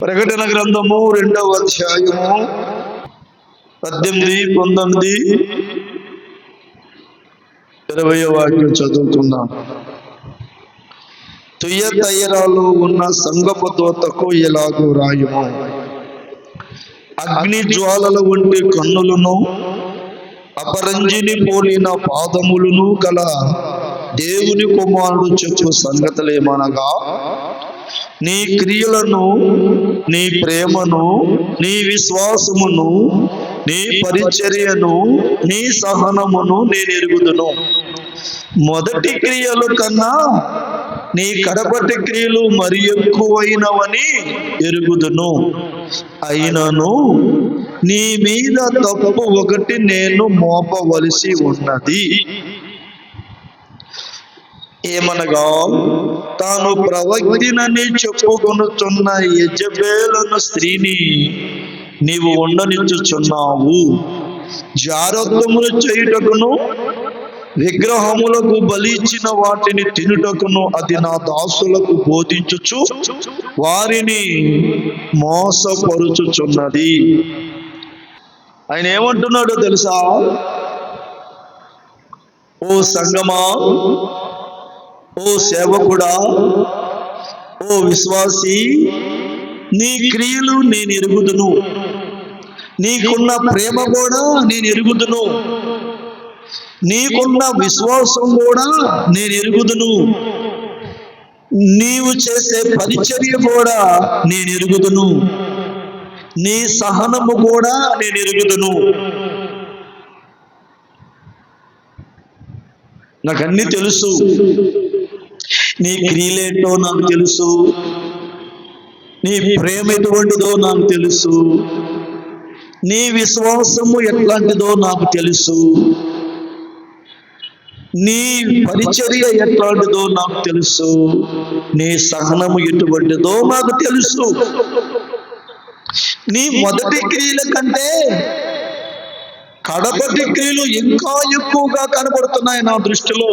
ప్రకటన గ్రంథము 2వ అధ్యాయము 18, 19, 20 వాక్యం చదువుకుందాం. తుయతైరాలో ఉన్న సంగపు దూతకు ఇలాగూ రాయుము: అగ్ని జ్వాలల వంటి కన్నులను, అపరంజిని పోలిన పాదములను గల దేవుని కుమారుడు చెప్పు సంగతులేమనగా, నీ క్రియలను, నీ ప్రేమను, నీ విశ్వాసమును, నీ పరిచర్యను, నీ సహనమును నేను ఎరుగుదును. మొదటి క్రియల కన్నా నీ కడపటి క్రియలు మరి ఎక్కువైనవని ఎరుగుదును. అయినను నీ మీద తప్పు ఒకటి నేను మోపవలసి ఉన్నది. ఏమనగా, తాను ప్రవక్తినని చెప్పుకొనుచున్న యెజబెలు స్త్రీని నీవు ఉండనిచ్చుచున్నావు. జారత్వములు చేయుటకును, విగ్రహములకు బలి ఇచ్చిన వాటిని తినుటకును అది నా దాసులకు బోధించుచు వారిని మోసపరుచుచున్నది. ఆయన ఏమంటున్నాడో తెలుసా? ఓ సంగమా, ఓ సేవకుడా, ఓ విశ్వాసి, నీ క్రియలు నేను ఎరుగుదును, నీకున్న ప్రేమ కూడా నేను ఎరుగుదును, నీకున్న విశ్వాసం కూడా నేను ఎరుగుదును, నీవు చేసే పరిచర్య కూడా నేను ఎరుగుదును, నీ సహనము కూడా నేను ఎరుగుదును. నాకు అన్ని తెలుసు. నీ క్రియలేంటో నాకు తెలుసు, నీ ప్రేమ ఎటువంటిదో నాకు తెలుసు, నీ విశ్వాసము ఎట్లాంటిదో నాకు తెలుసు, నీ పరిచర్య ఎట్లాంటిదో నాకు తెలుసు, నీ సహనము ఎటువంటిదో నాకు తెలుసు. నీ మొదటి క్రియల కంటే కడపటి క్రియలు ఇంకా ఎక్కువగా కనబడుతున్నాయి నా దృష్టిలో.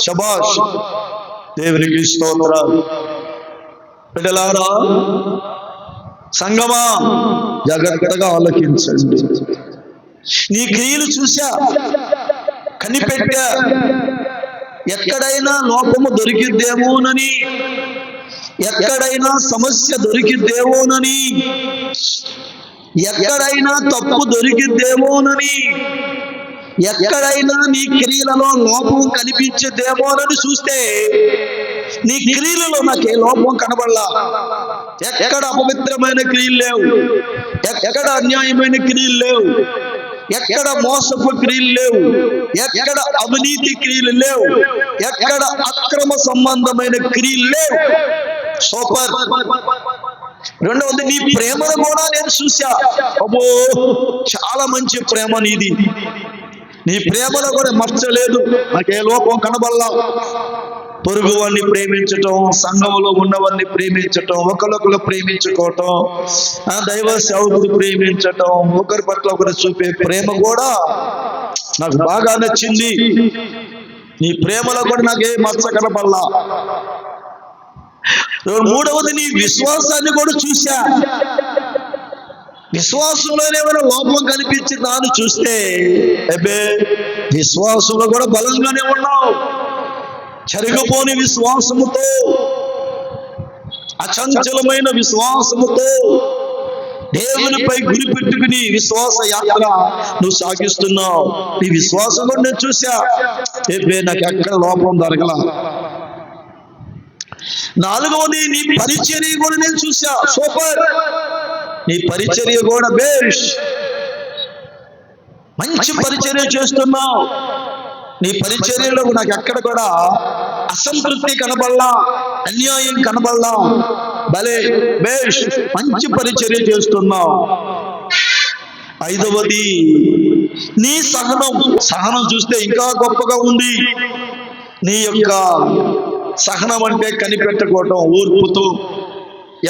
శభాష్, దేవునికి స్తోత్రాలు. బిడ్డలారా, సంగమా, జాగ్రత్తగా ఆలోచించండి. నీ క్రియలు చూసా, కనిపెట్టా. ఎక్కడైనా లోపము దొరికిద్దేమోనని, ఎక్కడైనా సమస్య దొరికిద్దేమోనని, ఎక్కడైనా తప్పు దొరికిద్దేమోనని, ఎక్కడైనా నీ క్రియలలో లోపం కనిపించేదేమోనని చూస్తే నీ క్రియలలో నాకే లోపం కనబడలా. ఎక్కడ అపవిత్రమైన క్రియలు లేవు, ఎక్కడ అన్యాయమైన క్రియలు లేవు, ఎక్కడ మోసపు క్రియలు లేవు, ఎక్కడ అవినీతి క్రియలు లేవు, ఎక్కడ అక్రమ సంబంధమైన క్రియలు లేవు. సూపర్. రెండవది, నీ ప్రేమను కూడా నేను చూసా. అబ్బో, చాలా మంచి ప్రేమ నీది. నీ ప్రేమలో కూడా మర్చలేదు, నాకే లోపం కనబడలా. పొరుగు వాడిని ప్రేమించటం, సంఘంలో ఉన్నవాడిని ప్రేమించటం, ఒకరికొకరు ప్రేమించుకోవటం, దైవ సేవకుడు ప్రేమించటం, ఒకరి పట్ల ఒకరు చూపే ప్రేమ కూడా నాకు బాగా నచ్చింది. నీ ప్రేమలో కూడా నాకే మచ్చ కనబడలా. మూడవది, నీ విశ్వాసాన్ని కూడా చూసా. విశ్వాసంలో ఏమైనా లోపం కనిపించిందా అని చూస్తే, అబ్బే, విశ్వాసంలో కూడా బలంగానే ఉన్నావు. చెరగపోని విశ్వాసముతో, అచంచలమైన విశ్వాసముతో దేవునిపై గురి పెట్టుకుని విశ్వాస యాత్ర నువ్వు సాగిస్తున్నావు. నీ విశ్వాసం కూడా నేను చూసా. అబ్బే, నాకు ఎక్కడ లోపం దొరకలా. నాలుగవది, నీ పరిచర్య కూడా నేను చూసా. సూపర్. నీ పరిచర్య కూడా బేష్, మంచి పరిచర్య చేస్తున్నావు. నీ పరిచర్యలో నాకు ఎక్కడ కూడా అసంతృప్తి కనబడలా, అన్యాయం కనబడలా. భలే, బేష్, మంచి పరిచర్య చేస్తున్నావు. ఐదవది, నీ సహనం చూస్తే ఇంకా గొప్పగా ఉంది. నీ యొక్క సహనం అంటే కనిపెట్టుకోవటం, ఓర్పుతో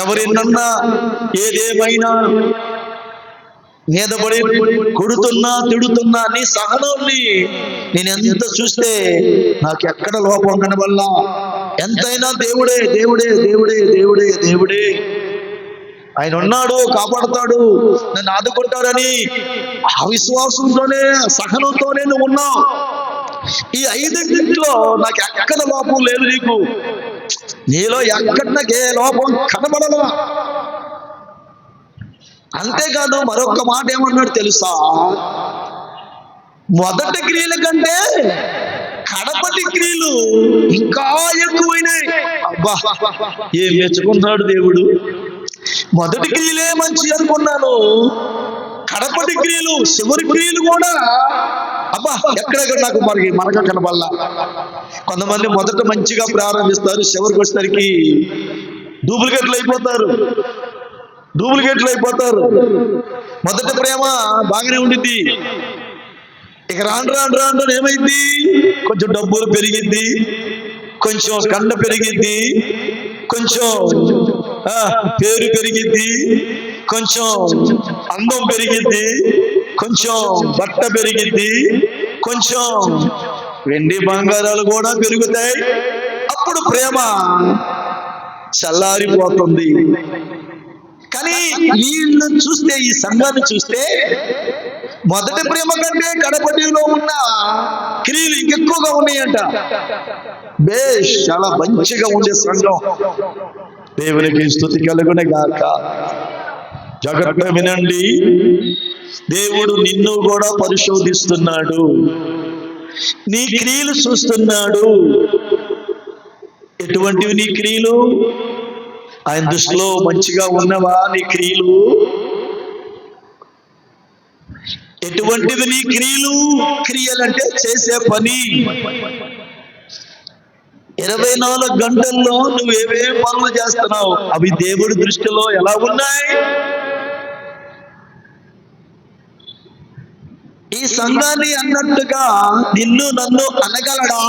ఎవరినన్నా ఏదేమైనా మీదపడి కొడుతున్నా తిడుతున్నా నీ సహనాన్ని నేను ఎంత చూస్తే నాకు ఎక్కడ లోపం కనబడలా. ఎంతైనా దేవుడే దేవుడే దేవుడే దేవుడే దేవుడే ఆయన ఉన్నాడు, కాపాడుతాడు, నన్ను ఆదుకుంటాడని ఆ విశ్వాసంతోనే, సహనంతోనే నువ్వు ఉన్నావు. ఈ 5 నాకు ఎక్కడ లోపం లేదు. నీలో ఎక్కడ నాకు ఏ లోపం కనబడలా. అంతేకాదు మరొక మాట ఏమన్నాడు తెలుసా? మొదటి క్రియల కంటే కడపటి క్రియలు ఇంకా ఎక్కువైనాయి. అబ్బా, ఏం మెచ్చుకున్నాడు దేవుడు. మొదటి క్రియలే మంచి అనుకున్నాను, కడపటి క్రియలు, చివరి క్రియలు కూడా అబ్బా ఎక్కడెక్కడ నాకు మనగా కనబడలా. కొంతమంది మొదట మంచిగా ప్రారంభిస్తారు, చివరికి వచ్చేసరికి డూప్లికేట్లు అయిపోతారు. మొదట ప్రేమ బాగానే ఉండిద్ది, ఇక రాను ఏమైంది? కొంచెం డబ్బులు పెరిగింది, కొంచెం కండ పెరిగింది, కొంచెం పేరు పెరిగింది, కొంచెం అందం పెరిగింది, కొంచెం బట్ట పెరిగింది, కొంచెం వెండి బంగారాలు కూడా పెరుగుతాయి. అప్పుడు ప్రేమ చల్లారిపోతుంది. కానీ వీళ్ళు చూస్తే, ఈ సంఘాన్ని చూస్తే మొదటి ప్రేమ కంటే కడపటిలో ఉన్న క్రియలు ఇంకెక్కువగా ఉన్నాయంట. బేష్, చాలా మంచిగా ఉండే సంఘం. దేవునికి స్తుతి కలుగునే గాక. జాగ్రత్తగా వినండి, దేవుడు నిన్ను కూడా పరిశోధిస్తున్నాడు, నీ క్రియలు చూస్తున్నాడు. ఎటువంటివి నీ క్రియలు? ఆయన దృష్టిలో మంచిగా ఉన్నవా నీ క్రియలు? ఎటువంటివి నీ క్రియలు? క్రియలంటే చేసే పని. 24 గంటల్లో నువ్వు ఏమేం పనులు చేస్తున్నావు, అవి దేవుడి దృష్టిలో ఎలా ఉన్నాయి? ఈ సంఘాన్ని అన్నట్టుగా నిన్ను నన్ను అనగలడా?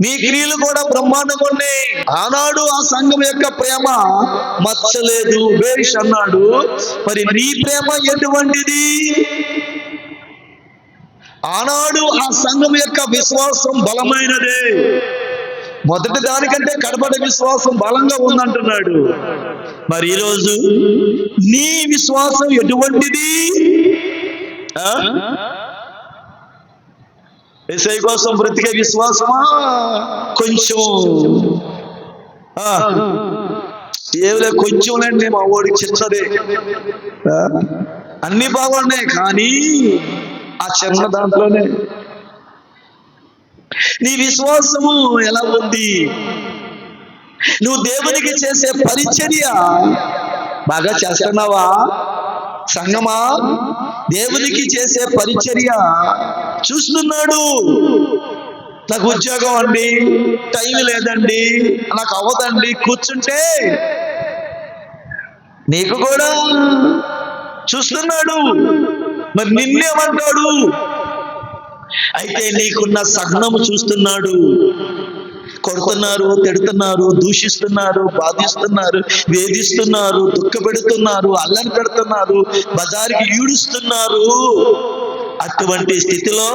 నీ క్రియలు కూడా బ్రహ్మాండంగా ఉన్నాయి. ఆనాడు ఆ సంఘం యొక్క ప్రేమ మచ్చలేదు, బేష్ అన్నాడు. మరి నీ ప్రేమ ఎటువంటిది? ఆనాడు ఆ సంఘం యొక్క విశ్వాసం బలమైనదే. మొదటి దానికంటే కడపటి విశ్వాసం బలంగా ఉందంటున్నాడు. మరి ఈరోజు నీ విశ్వాసం ఎటువంటిది? యేసయ్య కోసం బ్రతికే విశ్వాసమా? కొంచెం ఏమిలే, కొంచెంలేండి, మా ఓడికి చిన్నదే, అన్ని బాగున్నాయి, కానీ ఆ చిన్న దాంట్లోనే నీ విశ్వాసము ఎలా ఉంది? నువ్వు దేవునికి చేసే పరిచర్య బాగా చేస్తున్నావా? సంగమా, దేవునికి చేసే పరిచర్య చూస్తున్నాడు. నాకు ఉద్యోగం అండి, టైం లేదండి, నాకు అవ్వదండి కూర్చుంటే, నీకు కూడా చూస్తున్నాడు. మరి నిన్నేమంటాడు? అయితే నీకున్న సహనము చూస్తున్నాడు. కొడుతున్నారు, తిడుతున్నారు, దూషిస్తున్నారు, బాధిస్తున్నారు, వేధిస్తున్నారు, దుఃఖపెడుతున్నారు, అల్లరి పెడుతున్నారు, బజారుకి ఈడుస్తున్నారు. అటువంటి స్థితిలో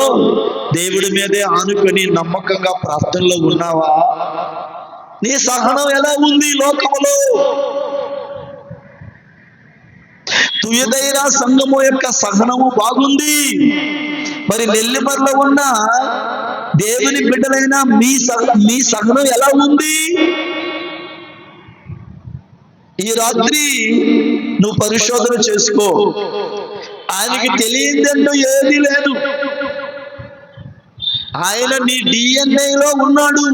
దేవుడి మీదే ఆనుకొని నమ్మకంగా ప్రార్థనలో ఉన్నావా? నీ సహనం ఎలా ఉంది లోకములో? తుయదైరా సంఘము యొక్క సహనము బాగుంది. మరి నెల్లిమర్లో ఉన్న దేవుని బిడ్డలైన మీ సహనం ఎలా ఉంది? ఈ రాత్రి నువ్వు పరిశోధన చేసుకో. ఆయనకి తెలియదంటూ ఏది లేదు. ఆయన నీ DNA ఉన్నాడు.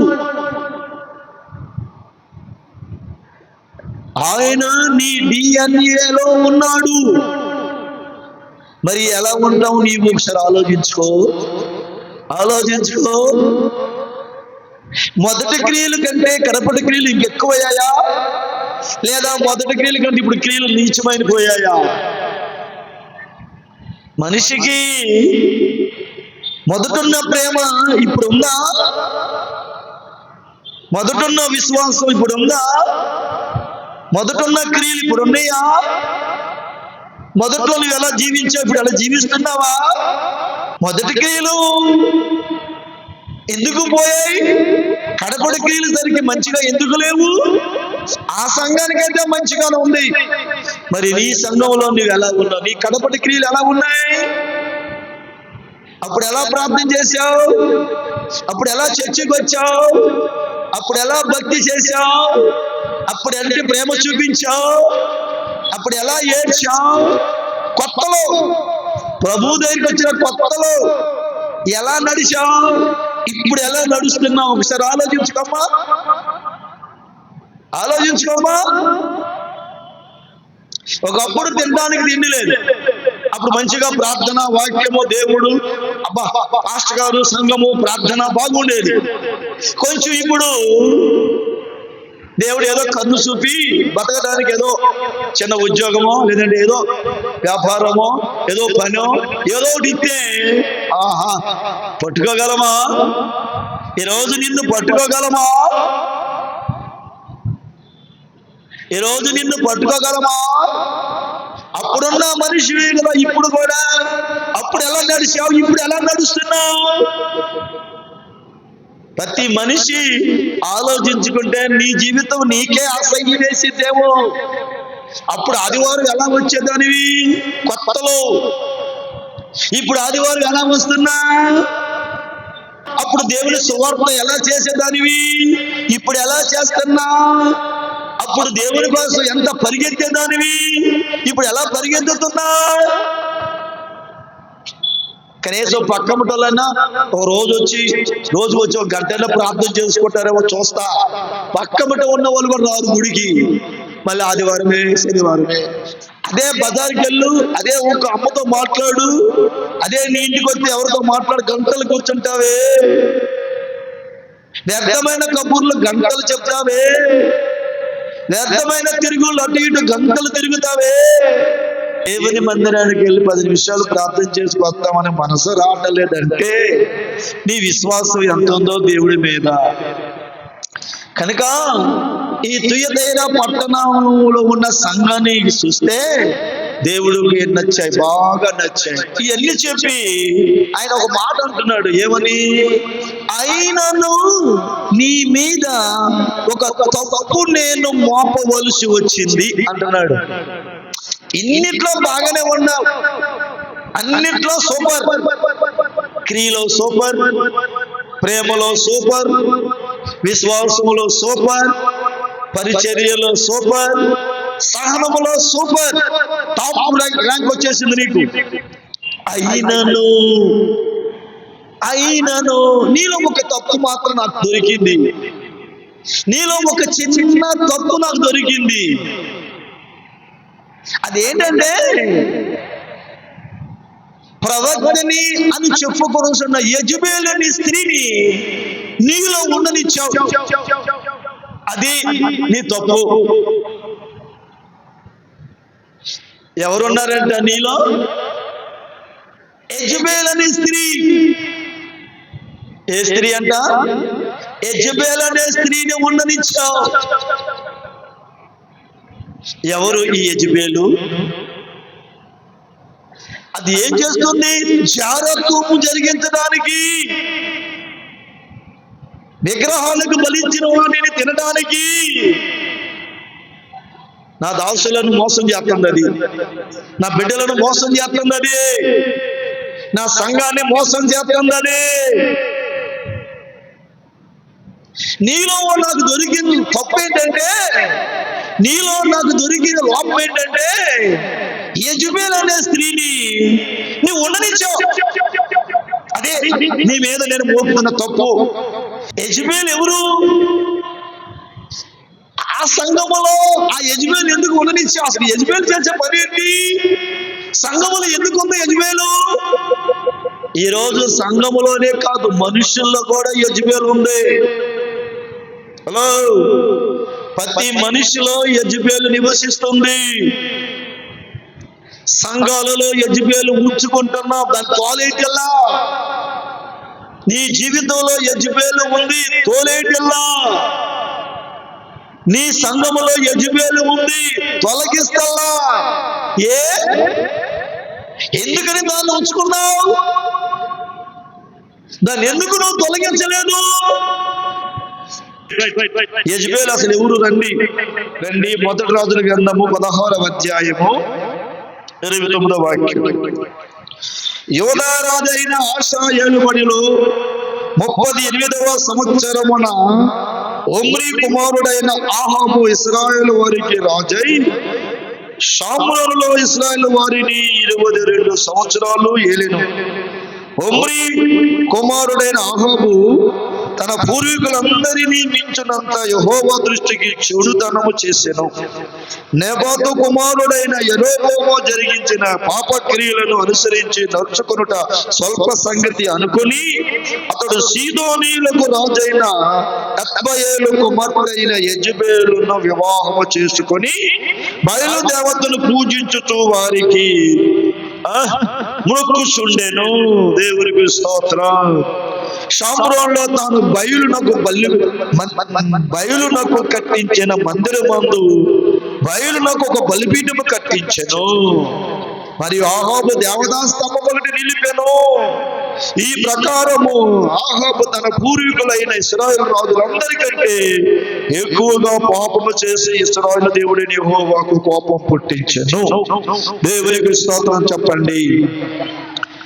ఆయన నీ DNA ఉన్నాడు. మరి ఎలా ఉంటావు నీవు? ఒకసారి ఆలోచించుకో. మొదటి క్రియల కంటే కడపటి క్రియలు ఇంకెక్కువయ్యాయా? లేదా మొదటి క్రియల కంటే ఇప్పుడు క్రియలు నీచమైపోయాయా? మనిషికి మొదటున్న ప్రేమ ఇప్పుడు ఉందా? మొదటున్న విశ్వాసం ఇప్పుడు ఉందా? మొదటున్న క్రియలు ఇప్పుడు ఉన్నాయా? మొదట్లో నువ్వు ఎలా జీవించావు, ఇప్పుడు ఎలా జీవిస్తున్నావా? మొదటి క్రియలు ఎందుకు పోయాయి? కడపడి క్రియలు సరికి మంచిగా ఎందుకు లేవు? ఆ సంఘానికైతే మంచిగానే ఉంది. మరి నీ సంఘంలో నువ్వు ఎలా ఉన్నావు? నీ కడపటి క్రియలు ఎలా ఉన్నాయి? అప్పుడు ఎలా ప్రార్థన చేశావు? అప్పుడు ఎలా చర్చికి వచ్చావు? అప్పుడు ఎలా భక్తి చేశావు? అప్పుడు ఎంత ప్రేమ చూపించావు? అప్పుడు ఎలా ఏడ్చావు? కొత్తలో ప్రభు దగ్గరికి వచ్చిన కొత్తలో ఎలా నడిచావు? ఇప్పుడు ఎలా నడుస్తున్నావు? ఒకసారి ఆలోచించుకోమ్మా. ఒకప్పుడు తినడానికి తిండి లేదు, అప్పుడు మంచిగా ప్రార్థన, వాక్యము, దేవుడు, అబ్బా పాస్టర్ గారు, సంఘము, ప్రార్థన బాగుండేది. కొంచెం ఇప్పుడు దేవుడు ఏదో కన్ను చూపి బతకడానికి ఏదో చిన్న ఉద్యోగమో లేదంటే ఏదో వ్యాపారమో ఏదో పనో ఏదో ఒకటి ఇస్తే ఆహా పట్టుకోగలమా? ఈరోజు నిన్ను పట్టుకోగలమా? ఈరోజు నిన్ను పట్టుకోగలమా? అప్పుడున్న మనిషి కదా ఇప్పుడు కూడా. అప్పుడు ఎలా నడిచావు? ఇప్పుడు ఎలా నడుస్తున్నావు? ప్రతి మనిషి ఆలోచించుకుంటే నీ జీవితం నీకే అసహ్యం వేసిద్దేమో. అప్పుడు ఆదివారం ఎలా వచ్చేదానివి కొత్తలో, ఇప్పుడు ఆదివారం ఎలా వస్తున్నా? అప్పుడు దేవుని సువార్త ఎలా చేసేదానివి, ఇప్పుడు ఎలా చేస్తున్నా? అప్పుడు దేవుని కోసం ఎంత పరిగెత్తేదానివి, ఇప్పుడు ఎలా పరిగెత్తుతున్నా? కనీసం పక్కమటోళ్ళన్నా ఒక రోజు వచ్చి ఒక గంటలో ప్రార్థన చేసుకుంటారేమో చూస్తా. పక్కమట ఉన్న వాళ్ళు కూడా రారు గుడికి. మళ్ళీ ఆదివారమే, శనివారమే. అదే బజార్కి వెళ్ళు, అదే ఒక అమ్మతో మాట్లాడు, అదే నీ ఇంటికి వస్తే ఎవరితో మాట్లాడు, గంటలు కూర్చుంటావే. వ్యర్థమైన కబుర్లు గంటలు చెప్తావే. వ్యర్థమైన తిరుగుళ్ళు అటు ఇటు గంటలు తిరుగుతావే. దేవుని మందిరానికి వెళ్ళి 10 నిమిషాలు ప్రార్థన చేసి వస్తామని మనసు రావట్లేదంటే నీ విశ్వాసం ఎంత ఉందో దేవుడి మీద. కనుక ఈ తుయతైర పట్టణంలో ఉన్న సంఘాన్ని చూస్తే దేవుడికి నచ్చాయి, బాగా నచ్చాయి. ఇవన్నీ చెప్పి ఆయన ఒక మాట అంటున్నాడు. ఏమని? అయినను నీ మీద ఒక తప్పు నేను మోపవలసి వచ్చింది అంటున్నాడు. ఇన్నిట్లో బాగానే ఉన్నావు, అన్నిట్లో సూపర్, క్రియలో సూపర్, ప్రేమలో సూపర్, విశ్వాసములో సూపర్, పరిచర్యలో సూపర్, సహనములో సూపర్, టాప్ ర్యాంక్ వచ్చేసింది నీకు. అయినను నీలో ఒక తప్పు మాత్రం నాకు దొరికింది. నీలో ఒక చిన్న తప్పు నాకు దొరికింది. అదేంటంటే ప్రవక్తని అని చెప్పుకోవాల్సిన యెజబెల్ అనే స్త్రీని నీలో ఉండనిచ్చావు. అది నీ తప్పు. ఎవరున్నారంట నీలో? యెజబెల్ అనే స్త్రీ. ఏ స్త్రీ అంట? యెజబెల్ అనే స్త్రీని ఉండనిచ్చావు. ఎవరు ఈ యెజబెలు? అది ఏం చేస్తుంది? జారత్వము జరిగించడానికి, విగ్రహాలకు బలించిన వాటిని తినడానికి. నా దాసులను మోసం చేస్తుంది అది, నా బిడ్డలను మోసం చేస్తుంది అది, నా సంఘాన్ని మోసం చేస్తుంది అది. నీలో నాకు దొరికిన తప్పు ఏంటంటే, నీలో నాకు దొరికిన లోపం ఏంటంటే యెజబెల్ అనే స్త్రీని నువ్వు ఉండనిచ్చావు. అదే నీ మీద నేను మోపుతున్న తప్పు. యెజబెల్ ఎవరు? ఆ సంఘములో ఆ యెజబెల్ ఎందుకు ఉండనిచ్చావు? అసలు యెజబెల్ చేసే పని ఏంటి? సంఘములో ఎందుకు ఉంది యెజబెలు? ఈరోజు సంఘములోనే కాదు, మనుషుల్లో కూడా యెజబెల్ ఉంది. హలో, ప్రతి మనిషిలో యెజబెల్ నివసిస్తుంది. సంఘాలలో యెజబెల్ ఉంచుకుంటున్నావు, దాని తోలేటల్లా. నీ జీవితంలో యెజబెల్ ఉంది, తోలేటల్లా. నీ సంఘములో యెజబెల్ ఉంది, తొలగిస్తల్లా. ఎందుకని దాన్ని ఉంచుకున్నావు? దాన్ని ఎందుకు నువ్వు తొలగించలేదు? యెజబెల్ అసలు ఎవరు? రండి మొదటి రాజుల గ్రంథము 16వ అధ్యాయము 29వ వాక్యం. యోధా రాజైన ఆషా ఏలుబడిలో 38వ సంవత్సరమున ఒమ్రీ కుమారుడైన ఆహాబు ఇశ్రాయేలు వారికి రాజై షామ్రోనులో ఇశ్రాయేలు వారిని 22 సంవత్సరాలు ఏలెను. ఒమ్రీ కుమారుడైన ఆహాబు తన పూర్వీకులందరినీ మించినంత యెహోవా దృష్టికి చెడుతనము చేసెను. నెబాతు కుమారుడైన యెరోబోము జరిగించిన పాపక్రియలను అనుసరించి నడుచుకొనుట స్వల్ప సంగతి అనుకుని అతడు సీదోనీలకు రాజైన ఎత్బయేలు కుమార్తె యెజబెలును వివాహము చేసుకొని బయలుదేవతను పూజించుచు వారికి మొక్కుచుండెను. దేవునికి స్తోత్రం. షామ్రోన్లో తాను బయలునకు కట్టించిన మందిరమందు బయలునకు ఒక బలిపీఠము కట్టించెను. మరియు ఆహాబు దేవతా స్తంభం ఒకటి నిలిపెను. ఈ ప్రకారము ఆహాబు తన పూర్వీకులైన ఇశ్రాయేలు రాజులందరికంటే ఎక్కువగా పాపము చేసి ఇశ్రాయేలు దేవుడైన యెహోవాకు కోపం పుట్టించెను. దేవునికి స్తోత్రం చెప్పండి.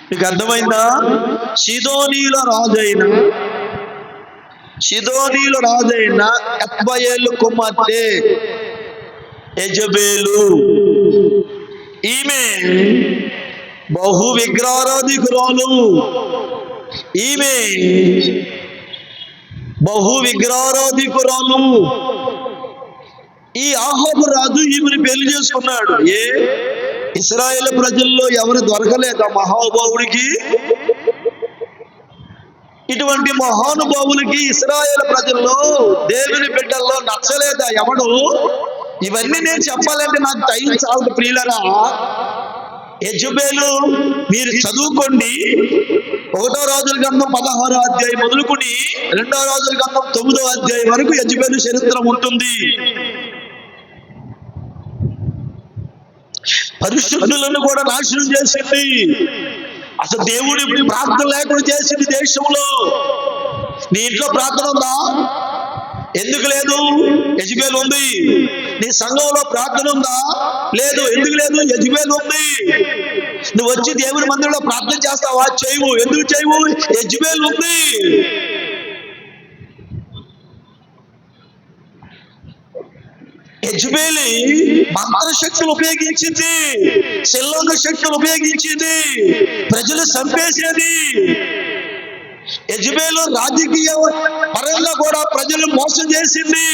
మీకు అర్థమైందా? సీదోనీల రాజైన ఎత్బయేలు కుమార్తె యెజబెలు, ఈమె బహు విగ్రహారాధికురాలు. ఈ ఆహాబు రాజు ఈమెను పెళ్లి చేసుకున్నాడు. ఇశ్రాయేలు ప్రజల్లో ఎవరు దొరకలేక మహానుభావుడికి, ఇటువంటి మహానుభావులకి ఇశ్రాయేలు ప్రజల్లో దేవుని బిడ్డల్లో నచ్చలేదా ఎవడు? ఇవన్నీ నేను చెప్పాలంటే నాకు టైం చాలదు ప్రియులరా. యెజబెలు మీరు చదువుకోండి. 1వ రాజుల గ్రంథం 16వ అధ్యాయం మొదలుకొని 2వ రాజుల గ్రంథం 9వ అధ్యాయం వరకు యెజబెలు చరిత్ర ఉంటుంది. పరిశుద్ధులను కూడా నాశనం చేసింది. అసలు దేవుడి ప్రార్థన లేకుండా చేసింది దేశంలో. నీ ఇంట్లో ప్రార్థన ఉందా? ఎందుకు లేదు? యెజబెలు ఉంది. నీ సంఘంలో ప్రార్థన ఉందా? లేదు. ఎందుకు లేదు? యెజబెలు ఉంది. నువ్వు వచ్చి దేవుని మందిరంలో ప్రార్థన చేస్తావా? చేయవు. ఎందుకు చేయవు? యెజబెలు ఉంది. యెజబెలు మంత్రశక్తులు ఉపయోగించింది, శిల్లోక శక్తులు ఉపయోగించింది, ప్రజలు చంపేసేది. యెజబెలు రాజకీయ పరంగా కూడా ప్రజలు మోసం చేసింది,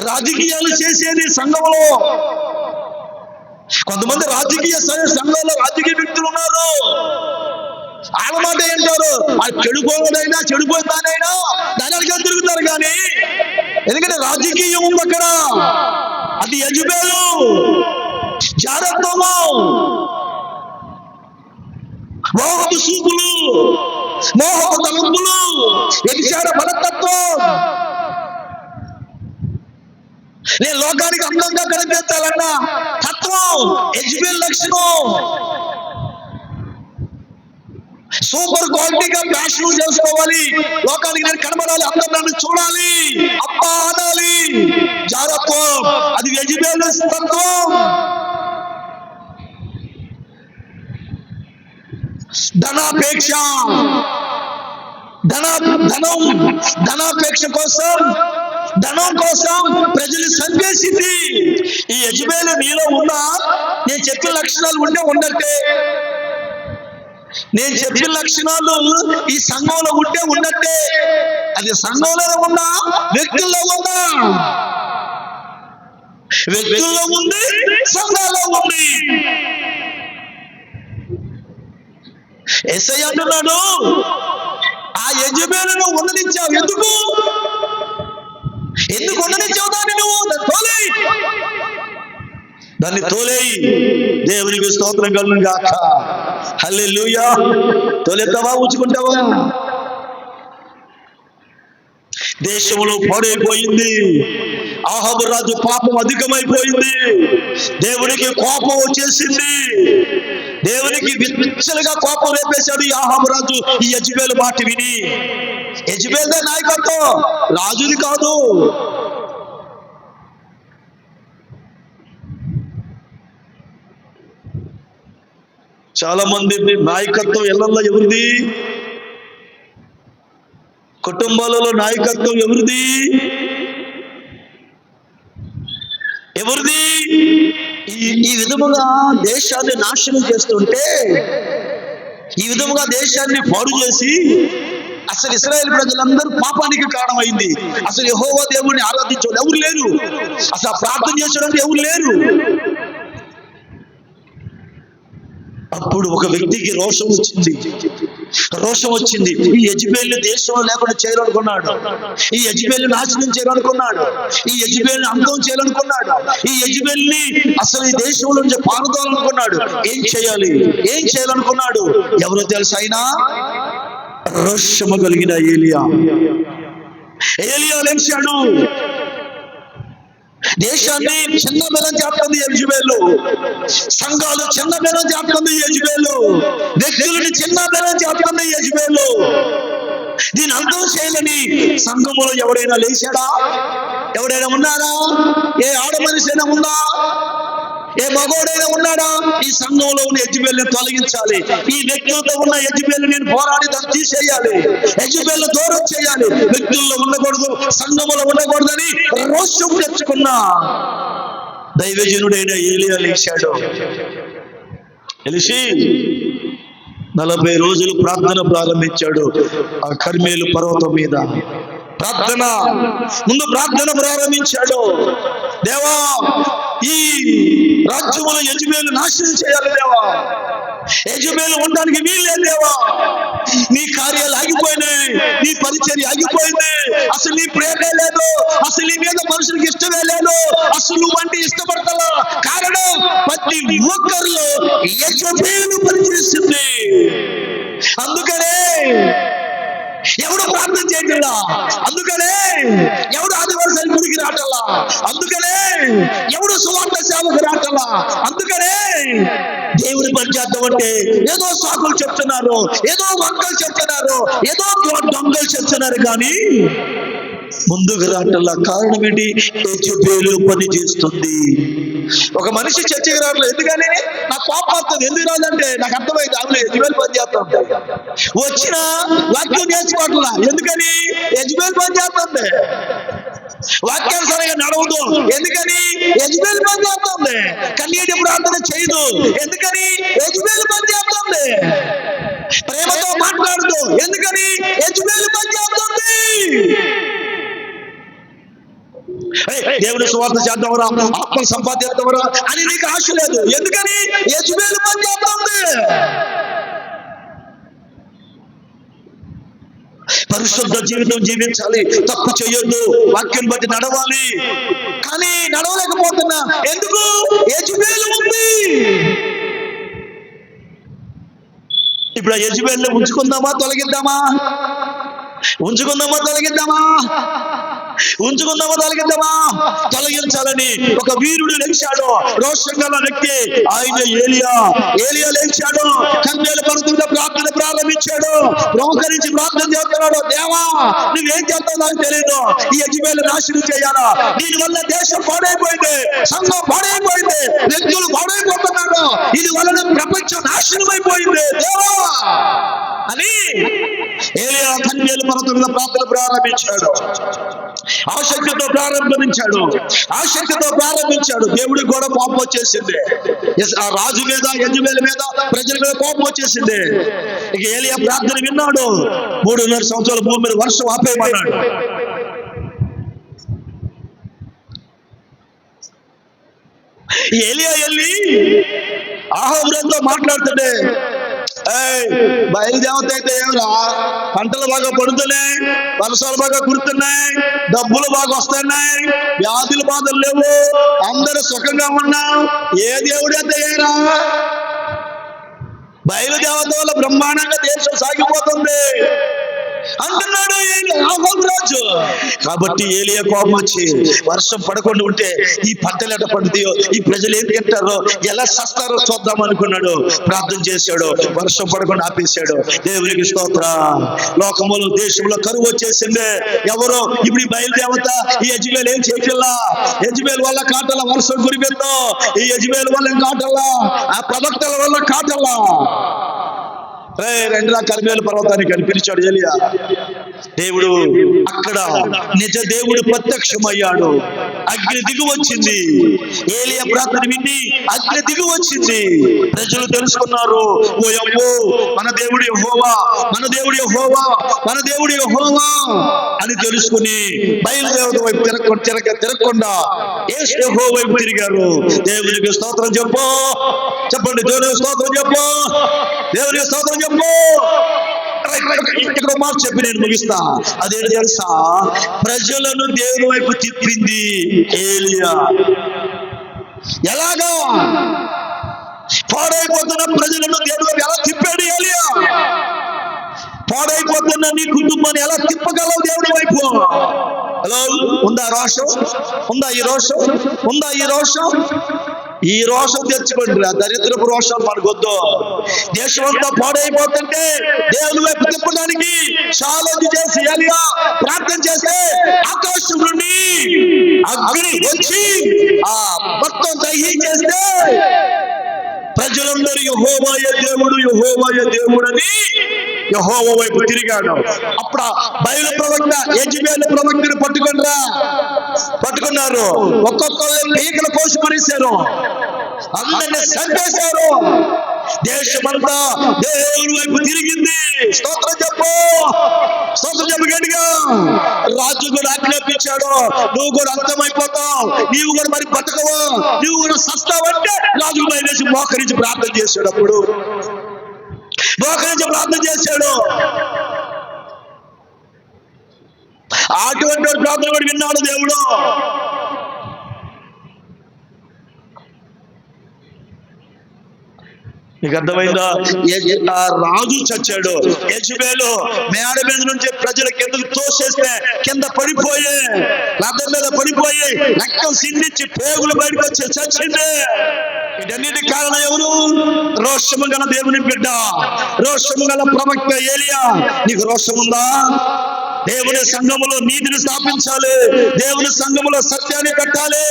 రాజకీయాలు చేసేది సంఘంలో. కొంతమంది రాజకీయ సంఘంలో రాజకీయ వ్యక్తులు ఉన్నారు. వాళ్ళ మాట ఏంటారు? వాళ్ళు చెడిపోయినైనా చెడిపోయిందానైనా దానిగా తిరుగుతారు. కానీ ఎందుకంటే రాజకీయం ఉంది అక్కడ. అది యెజబెలు జాగ్రత్తము, మోహపు సూపులు, మోహపు తలంపులు, వ్యభిచార మనస్తత్వం. నేను లోకానికి అందంగా కనిపించాలన్న తత్వం యెజబెలు లక్షణం. సూపర్ క్వాలిటీగా ఫ్యాషన్ చేసుకోవాలి, లోకానికి నేను కనబడాలి, అందరూ నన్ను చూడాలి, అబ్బా అనాలి. జాగ్రత్తం, అది యెజబెలు తత్వం. ధనాపేక్ష, ధనాపేక్ష కోసం, ధనం కోసం ప్రజలు చంపేసింది. ఈ యెజబెలు నీలో ఉన్నా, నేను చెప్పిన లక్షణాలు ఉంటే ఉన్నట్టే. నేను చెప్పిన లక్షణాలు ఈ సంఘంలో ఉంటే ఉన్నట్టే. అది సంఘంలో ఉన్నా, వ్యక్తుల్లో ఉన్నా. వ్యక్తుల్లో ఉంది, సంఘాల్లో ఉంది. యేసయ్య అంటున్నాడు, ఆ యెజబెలును ఉండనిచ్చావు. ఎందుకు ఉండనిచ్చావు దాన్ని? నువ్వు దాన్ని తోలేయి. దేవునికి స్తోత్రం కలుగును గాక. హల్లెలూయా. తోలెత్తావా? ఉంచుకుంటావా? దేశంలో పాడైపోయింది. ఆహాబు రాజు పాపం అధికమైపోయింది. దేవునికి కోపం వచ్చేసింది. దేవునికి విచ్చలుగా కోపం రేపేశాడు ఈ ఆహాబు రాజు ఈ యెజబెలు మాట విని. యెజబెల్ నాయకత్వం, రాజుది కాదు. చాలా మంది నాయకత్వం ఇళ్లలో ఎవరిది? కుటుంబాలలో నాయకత్వం ఎవరిది? ఈ విధముగా దేశాన్ని నాశనం చేస్తుంటే, ఈ విధముగా దేశాన్ని పాడు చేసి అసలు ఇశ్రాయేలు ప్రజలందరూ పాపానికి కారణమైంది. అసలు యెహోవా దేవుణ్ణి ఆరాధించేవాళ్ళు ఎవరు లేరు, అసలు ప్రార్థన చేసేవాళ్ళు ఎవరు లేరు. అప్పుడు ఒక వ్యక్తికి రోషం వచ్చింది. ఈ యెజబెల్ని దేశంలో లేకుండా చేయాలనుకున్నాడు, ఈ యెజబెల్ని నాశనం చేయాలనుకున్నాడు, ఈ యెజబెల్ని అంతం చేయాలనుకున్నాడు, ఈ యెజబెల్ని అసలు ఈ దేశంలో నుంచి పారుదోయాలనుకున్నాడు. ఏం చేయాలనుకున్నాడు? ఎవరో తెలుసు? ఆయన రోషము కలిగిన ఏలియా లేచాడు. దేశాన్ని చిన్నబెలం చేస్తుంది యెజబెలు, సంఘాలు చిన్నబెలం చేస్తుంది యెజబెలు, వ్యక్తులని చిన్నబెలం చేస్తుంది యెజబెలు. దీని అంతం చేయాలని సంఘములో ఎవడైనా లేచాడా? ఎవడైనా ఉన్నారా? ఏ ఆడ మనిషి అయినా ఉందా? ఏ మగోడైనా ఉన్నాడా? ఈ సంఘంలో ఉన్న యెజబెల్ని తొలగించాలి, ఈ వ్యక్తులతో ఉన్న యెజబెల్ని నేను పోరాడి దాన్ని తీసేయాలి, యెజబెల్ని దూరం చేయాలి, వ్యక్తుల్లో ఉండకూడదు, సంఘములో ఉండకూడదని రోషం తెచ్చుకున్న దైవజనుడైన ఏలియా లేచాడు. తెలిసి 40 రోజులు ప్రార్థన ప్రారంభించాడు. ఆ కర్మేలు పర్వతం మీద ప్రార్థన ప్రారంభించాడు. దేవా, ఈ రాజ్యములో యెజబెలు నాశనం చేయాలి దేవా, యెజబెలు ఉండడానికి వీల్లేదు దేవా, నీ కార్యాలు ఆగిపోయినాయి, నీ పరిచర్య ఆగిపోయింది, అసలు నీ ప్రేమే లేదు, అసలు నీ మీద మనుషులకు ఇష్టమే లేదు, అసలు నువ్వంటే ఇష్టపడతా. కారణం ప్రతి ఒక్కరిలో యెజబెలు పనిచేస్తుంది. అందుకనే ఎవడు ప్రార్థన చేయటల్లా, అందుకనే ఎవడు ఆదివారం గుడికి రాటల్లా, అందుకనే ఎవడు సువార్త సేవకు రాటల్లా, అందుకనే దేవుని పని చేద్దామంటే ఏదో సాకులు చెప్తున్నారు, ఏదో వంకలు చెప్తున్నారు, ఏదో దొంగలు చెప్తున్నారు, కానీ ముందుకు రాటల్లా. కారణం ఏంటి? యెజబెలు పని చేస్తుంది. ఒక మనిషి చర్చకి రావట్లేదు, ఎందుకని? నాకు కోపం వస్తుంది. ఎందుకు రాదంటే నాకు అర్థమైంది, అవును యెజబెలు పని చేస్తా ఉంటాయి. వచ్చిన వాక్యం నేర్చుకోవట్లా, ఎందుకని? యెజబెలు పని చేస్తుంది. వాక్యానుసారంగా నడవదు, ఎందుకని? యెజబెలు పని చేస్తుంది. కన్నీటి ప్రార్థన చేయదు, ఎందుకని? యెజబెలు పని చేస్తుంది. ప్రేమతో మాట్లాడదు, ఎందుకని? యెజబెలు పని చేస్తుంది. దేవుని సువార్త చేద్దామరా, ఆత్మ సంపాదిద్దామరా అని నీకు ఆశ లేదు, ఎందుకని? యెజబెలు పని చేస్తుంది. పరిశుద్ధ జీవితం జీవించాలి, తప్పు చేయొద్దు, వాక్యం బట్టి నడవాలి, కానీ నడవలేకపోతున్నా. ఎందుకు? యెజబెలు ఉంది. ఇప్పుడు ఆ యెజబెల్ని ఉంచుకుందామా తొలగిద్దామా? తొలగించాలని ఒక వీరుడు లేచాడు, రోషంగా వ్యక్తి. ఆయన ఏలియా లేచాడు. కర్మేలు పర్వతం ప్రార్థన ప్రారంభించాడు. మోకరించి ప్రార్థన చేస్తున్నాడు. దేవా, నువ్వేం చేస్తావు నాకు తెలియదు, ఈ యెజబెలు నాశనం చేయాలా, దీని వల్ల దేశం పాడైపోయింది, సంఘం పాడైపోయింది, వ్యక్తులు పాడైపోతున్నారు, ఇది వలన ప్రపంచం నాశనం అయిపోయింది దేవా అని ఏలియా కర్మేలు పర్వతం మీద ప్రార్థన ప్రారంభించాడు. ఆసక్తితో ప్రారంభించాడు. దేవుడికి కూడా కోపం వచ్చేసింది. ఆ రాజు మీద, యెజబెలు మీద, ప్రజల మీద కోపం వచ్చేసింది. ఇక ఏలియా ప్రార్థన విన్నాడు. 3.5 సంవత్సరాల భూమి మీద వర్షం ఆపేయమన్నాడు. ఏలియా వెళ్ళి అహాబుతో మాట్లాడుతుంటే, బయలుదేవత అయితే ఏమరా, పంటలు బాగా పడుతున్నాయి, వర్షాలు బాగా కుడుతున్నాయి, డబ్బులు బాగా వస్తున్నాయి, వ్యాధులు బాధలు లేవు, అందరూ సుఖంగా ఉన్నాం, ఏ దేవుడైతే ఏరా, బయలుదేవత వల్ల బ్రహ్మాండంగా దేశం సాగిపోతుంది, అంటున్నాడు ఆహాబు రాజు. కాబట్టి ఏలియా కోపం వచ్చి వర్షం పడకుండా ఉంటే ఈ పంటలు ఎట్ట పండుతాయో, ఈ ప్రజలు ఏం తింటారో, ఎలా సస్తారో చూద్దాం అనుకున్నాడు. ప్రార్థన చేశాడు, వర్షం పడకుండా ఆపేశాడు. దేవునికి స్తోత్ర. లోకములో దేశంలో కరువు వచ్చేసింది. ఎవరో ఇప్పుడు ఈ బయలుదేవత ఈ యజ్బేలు ఏం చేయట్లా. యజ్బేలు వల్ల కాటల వర్షం కురిపెత్తో, ఈ యజ్బేలు వల్ల కాటల్లా, ఆ ప్రవక్తల వల్ల కాటల్లా. రెండు కర్మేలు పర్వతానికి అని పిలిచాడు ఏలియా. దేవుడు అక్కడ నిజ దేవుడు ప్రత్యక్షమయ్యాడు. అగ్ని దిగు వచ్చింది. ఏలియా ప్రార్థన విని అగ్ని దిగు వచ్చింది. ప్రజలు తెలుసుకున్నారు, ఓ అమ్మో మన దేవుడు యెహోవా, మన దేవుడు యెహోవా, మన దేవుడు యెహోవా అని తెలుసుకుని బయలుదేవత వైపు తిరగకుండా యెహోవా వైపు తిరిగారు. దేవునికి స్తోత్రం చెప్పు, చెప్పండి. దేవునికి స్తోత్రం చెప్పు, దేవునికి స్తోత్రం చెప్పు. ఇక్కడ మాట చెప్పి నేను ముగిస్తా. అదేంటి తెలుసా? ప్రజలను దేవుని వైపు తిప్పింది ఏలియా. ఎలాగా? పాడైపోతున్న ప్రజలను దేవుని వైపు ఎలా తిప్పాడు ఏలియా? పాడైపోతున్న నీ కుటుంబాన్ని ఎలా తిప్పగలవు దేవుని వైపు? హలో, ఉందా రోషం? ఉందా ఈ రోషం? ఉందా ఈ రోషం? ఈ రోషం తెచ్చుకోండి. దరిద్రపు రోషం మనకొద్దు. దేశం అంతా పాడైపోతుంటే దేవుని వైపు తిప్పడానికి చాలెంజ్ చేసి ఏలియా ప్రార్థన చేస్తే ఆకాశం నుండి అగ్ని వచ్చి ఆ మొత్తం దహించేస్తే ప్రజలందరూ యెహోవాయే దేవుడు, యెహోవాయే దేవుడు అని యెహోవా వైపు తిరిగాడు. అప్పుడు బయలు ప్రవక్త యెజ్బేలు ప్రవక్తను పట్టుకున్నారు. ఒక్కొక్కరు పీకలు కోసి పడేశారు, అందరినీ చంపేశారు. దేశమంతా దేవుని వైపు తిరిగింది. స్తోత్రం చెప్పు, స్తోత్రం చెప్పు గట్టిగా. రాజు కూడా ఆజ్ఞాపించాడు, నువ్వు కూడా అంతమైపోతావు, నీవు కూడా మరి బతకవు, నువ్వు కూడా సస్తావంటే రాజు బయలుదేసి మోకరించి ప్రార్థన చేశాడు. అప్పుడు మోకరించి ప్రార్థన చేశాడు. అటువంటి ప్రార్థన కూడా విన్నాడు దేవుడు. నీకు అర్థమైందా? ఆ రాజు చచ్చాడు. యెజ్బేలు మేడ మీద నుంచి ప్రజల కిందకు తోసేస్తే కింద పడిపోయి, రథం మీద పడిపోయి రక్తం సిందించి పేగులు బయటకు వచ్చి చచ్చింది. వీటన్నిటి కారణం ఎవరు? రోషము గల దేవుని బిడ్డ, రోషము గల ప్రవక్త ఏలియా. నీకు రోషం ఉందా? దేవుని సంఘములో నీతిని స్థాపించాలి, దేవుని సంఘములో సత్యాన్ని కట్టాలి.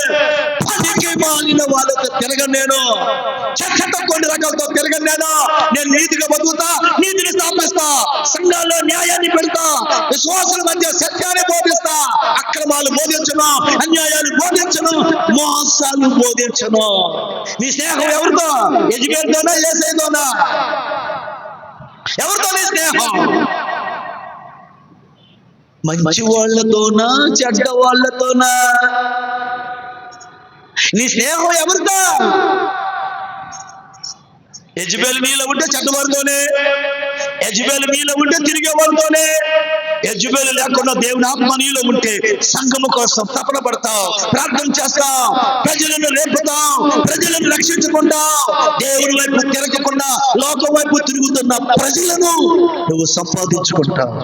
పనికి మాలిన వాళ్ళతో తిరగను నేను, చెత్త కొన్ని రకాలతో తిరగను నేను నీతిగా బతుకుతా, నీతిని స్థాపిస్తా, సంఘాల్లో న్యాయాన్ని పెడతా, విశ్వాసుల మధ్య సత్యాన్ని బోధిస్తా, అక్రమాలు బోధించను, అన్యాయాలు బోధించను, మోసాలు బోధించను. నీ స్నేహం ఎవరితో? యెజ్బేలుతోనా, యేసయ్యతోనా? ఎవరితో నీ స్నేహం? మంచి వాళ్ళతోనా, చెడ్డ వాళ్ళతోనా? నీ స్నేహం ఎవరితో? యెజ్బేలు నీలో ఉంటే చెడ్డవారితోనే, యెజ్బేలు నీలో ఉంటే తిరిగే వారితోనే. యెజ్బేలు లేకుండా దేవుని ఆత్మ నీలో ఉంటే సంఘము కోసం తపన పడతావు, ప్రార్థన చేస్తావు, ప్రజలను రేపుతావు, ప్రజలను రక్షించుకుంటావు. దేవుని వైపు తిరగకుండా లోకం వైపు తిరుగుతున్న ప్రజలను నువ్వు సంపాదించుకుంటావు.